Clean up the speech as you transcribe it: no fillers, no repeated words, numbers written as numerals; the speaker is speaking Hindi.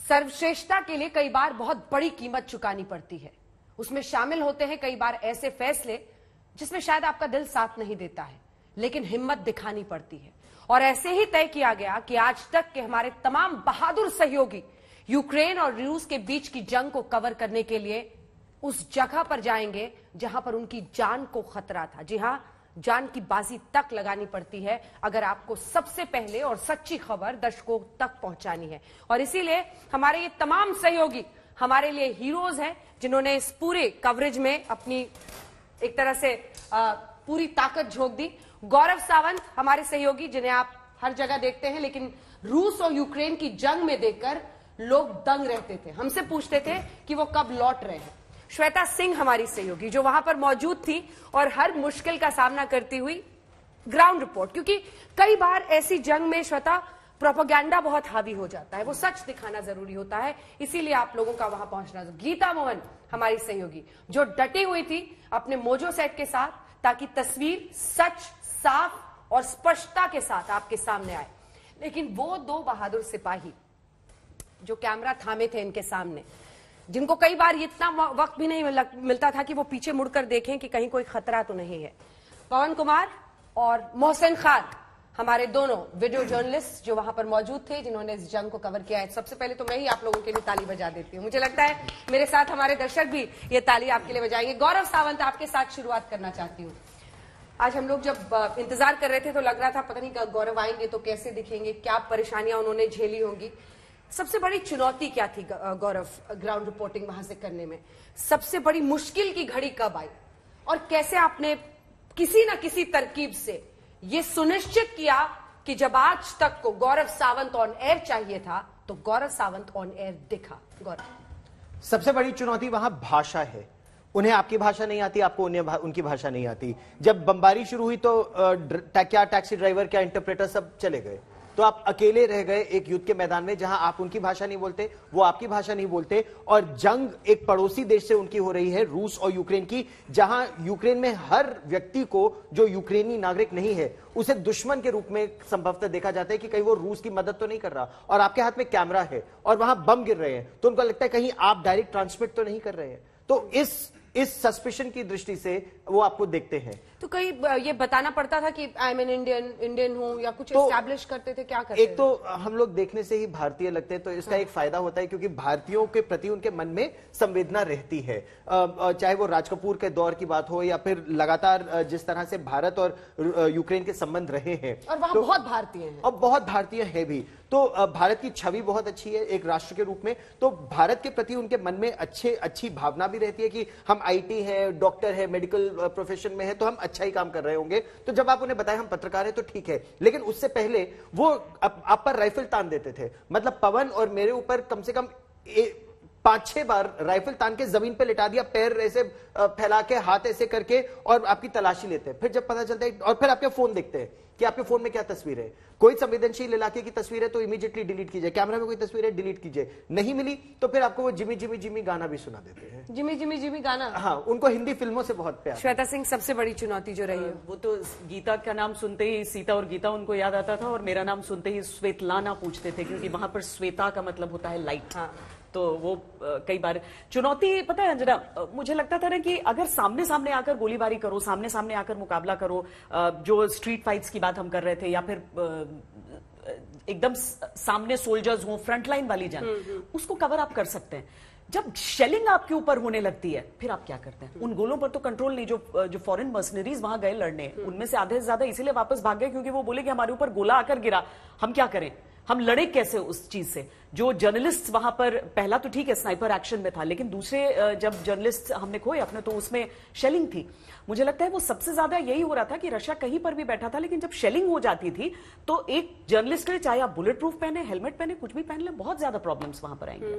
सर्वश्रेष्ठता के लिए कई बार बहुत बड़ी कीमत चुकानी पड़ती है। उसमें शामिल होते हैं कई बार ऐसे फैसले जिसमें शायद आपका दिल साथ नहीं देता है, लेकिन हिम्मत दिखानी पड़ती है। और ऐसे ही तय किया गया कि आज तक के हमारे तमाम बहादुर सहयोगी यूक्रेन और रूस के बीच की जंग को कवर करने के लिए उस जगह पर जाएंगे जहां पर उनकी जान को खतरा था। जी हां, जान की बाजी तक लगानी पड़ती है अगर आपको सबसे पहले और सच्ची खबर दर्शकों तक पहुंचानी है। और इसीलिए हमारे ये तमाम सहयोगी हमारे लिए हीरोज हैं, जिन्होंने इस पूरे कवरेज में अपनी एक तरह से पूरी ताकत झोंक दी। गौरव सावंत हमारे सहयोगी, जिन्हें आप हर जगह देखते हैं, लेकिन रूस और यूक्रेन की जंग में देखकर लोग दंग रहते थे, हमसे पूछते थे कि वो कब लौट रहे हैं। श्वेता सिंह हमारी सहयोगी, जो वहां पर मौजूद थी और हर मुश्किल का सामना करती हुई ग्राउंड रिपोर्ट, क्योंकि कई बार ऐसी जंग में श्वेता प्रोपेगेंडा बहुत हावी हो जाता है, वो सच दिखाना जरूरी होता है, इसीलिए आप लोगों का वहां पहुंचना। गीता मोहन हमारी सहयोगी, जो डटी हुई थी अपने मोजो सेट के साथ, ताकि तस्वीर सच, साफ और स्पष्टता के साथ आपके सामने आए। लेकिन वो दो बहादुर सिपाही जो कैमरा थामे थे इनके सामने, जिनको कई बार इतना वक्त भी नहीं मिलता था कि वो पीछे मुड़कर देखें कि कहीं कोई खतरा तो नहीं है, पवन कुमार और मोहसिन खान, हमारे दोनों वीडियो जर्नलिस्ट जो वहां पर मौजूद थे, जिन्होंने इस जंग को कवर किया है। सबसे पहले तो मैं ही आप लोगों के लिए ताली बजा देती हूं, मुझे लगता है मेरे साथ हमारे दर्शक भी ये ताली आपके लिए बजाएंगे। गौरव सावंत, आपके साथ शुरुआत करना चाहती हूँ। आज हम लोग जब इंतजार कर रहे थे तो लग रहा था पता नहीं गौरव आएंगे तो कैसे दिखेंगे, क्या परेशानियां उन्होंने झेली होंगी। सबसे बड़ी चुनौती क्या थी गौरव, ग्राउंड रिपोर्टिंग वहां से करने में? सबसे बड़ी मुश्किल की घड़ी कब आई और कैसे आपने किसी न किसी तरकीब से ये सुनिश्चित किया कि जब आज तक को गौरव सावंत ऑन एयर चाहिए था तो गौरव सावंत ऑन एयर दिखा? गौरव, सबसे बड़ी चुनौती वहां भाषा है। उन्हें आपकी भाषा नहीं आती, आपको उनकी भाषा नहीं आती। जब बमबारी शुरू हुई तो क्या टैक्सी ड्राइवर, क्या इंटरप्रेटर, सब चले गए, तो आप अकेले रह गए एक युद्ध के मैदान में जहां आप उनकी भाषा नहीं बोलते, वो आपकी भाषा नहीं बोलते। और जंग एक पड़ोसी देश से उनकी हो रही है, रूस और यूक्रेन की, जहां यूक्रेन में हर व्यक्ति को जो यूक्रेनी नागरिक नहीं है उसे दुश्मन के रूप में संभवतः देखा जाता है कि कहीं वो रूस की मदद तो नहीं कर रहा। और आपके हाथ में कैमरा है और वहां बम गिर रहे हैं, तो उनको लगता है कहीं आप डायरेक्ट ट्रांसमिट तो नहीं कर रहे हैं। तो इस सस्पिशन की दृष्टि से वो आपको देखते हैं। तो कहीं ये बताना पड़ता था कि आई एम एन इंडियन हूं, या कुछ एस्टैब्लिश करते थे, क्या करते? एक तो हम लोग देखने से ही भारतीय लगते हैं, तो इसका एक फायदा होता है क्योंकि भारतीयों के प्रति उनके मन में संवेदना रहती है। चाहे वो राज कपूर के दौर की बात हो या फिर लगातार जिस तरह से भारत और यूक्रेन के संबंध रहे हैं, और वहां बहुत भारतीय हैं, और बहुत भारतीय है भी, तो भारत की छवि बहुत अच्छी है एक राष्ट्र के रूप में। तो भारत के प्रति उनके मन में अच्छी भावना भी रहती है कि हम आईटी है, डॉक्टर है, मेडिकल प्रोफेशन में है, तो हम अच्छा ही काम कर रहे होंगे। तो जब आप उन्हें बताएं हम पत्रकार हैं तो ठीक है, लेकिन उससे पहले वो आप पर राइफल तान देते थे। मतलब पवन और मेरे ऊपर कम से कम 5-6 बार राइफल तान के जमीन पे लिटा दिया, पैर ऐसे फैला के, हाथ ऐसे करके, और आपकी तलाशी लेते हैं। फिर जब पता चलता है, और फिर आपके फोन देखते हैं कि आपके फोन में क्या तस्वीर है। कोई संवेदनशील इलाके की तस्वीर है तो इमीडिएटली डिलीट कीजिए, कैमरा में कोई तस्वीर है डिलीट कीजिए, नहीं मिली तो फिर आपको वो जिमी जिमी जिमी गाना भी सुना देते हैं। जिमी जिमी जिमी गाना, हाँ, उनको हिंदी फिल्मों से बहुत प्यार। श्वेता सिंह, सबसे बड़ी चुनौती जो रही है? वो तो गीता का नाम सुनते ही सीता और गीता उनको याद आता था, और मेरा नाम सुनते ही श्वेतलाना पूछते थे, क्योंकि वहां पर श्वेता का मतलब होता है लाइट। हाँ। तो वो कई बार चुनौती, पता है अंजना, मुझे लगता था ना कि अगर सामने सामने आकर गोलीबारी करो, सामने सामने आकर मुकाबला करो, जो स्ट्रीट फाइट्स की बात हम कर रहे थे, या फिर एकदम सामने सोल्जर्स हो, फ्रंटलाइन वाली जंग, उसको कवर आप कर सकते हैं। जब शेलिंग आपके ऊपर होने लगती है फिर आप क्या करते हैं? उन गोलों पर तो कंट्रोल नहीं। जो फॉरेन मर्सनरीज वहां गए लड़ने, उनमें से आधे से ज्यादा इसीलिए वापस भाग गए क्योंकि वो बोले कि हमारे ऊपर गोला आकर गिरा, हम क्या करें, हम लड़े कैसे उस चीज से। जो जर्नलिस्ट वहां पर, पहला तो ठीक है स्नाइपर एक्शन में था, लेकिन दूसरे जब जर्नलिस्ट हमने खोए अपने, तो उसमें शेलिंग थी। मुझे लगता है वो सबसे ज्यादा यही हो रहा था कि रशिया कहीं पर भी बैठा था, लेकिन जब शेलिंग हो जाती थी तो एक जर्नलिस्ट के लिए, चाहे आप बुलेट प्रूफ पहने, हेलमेट पहने, कुछ भी पहन ले, बहुत ज्यादा प्रॉब्लम्स वहां पर आएंगे।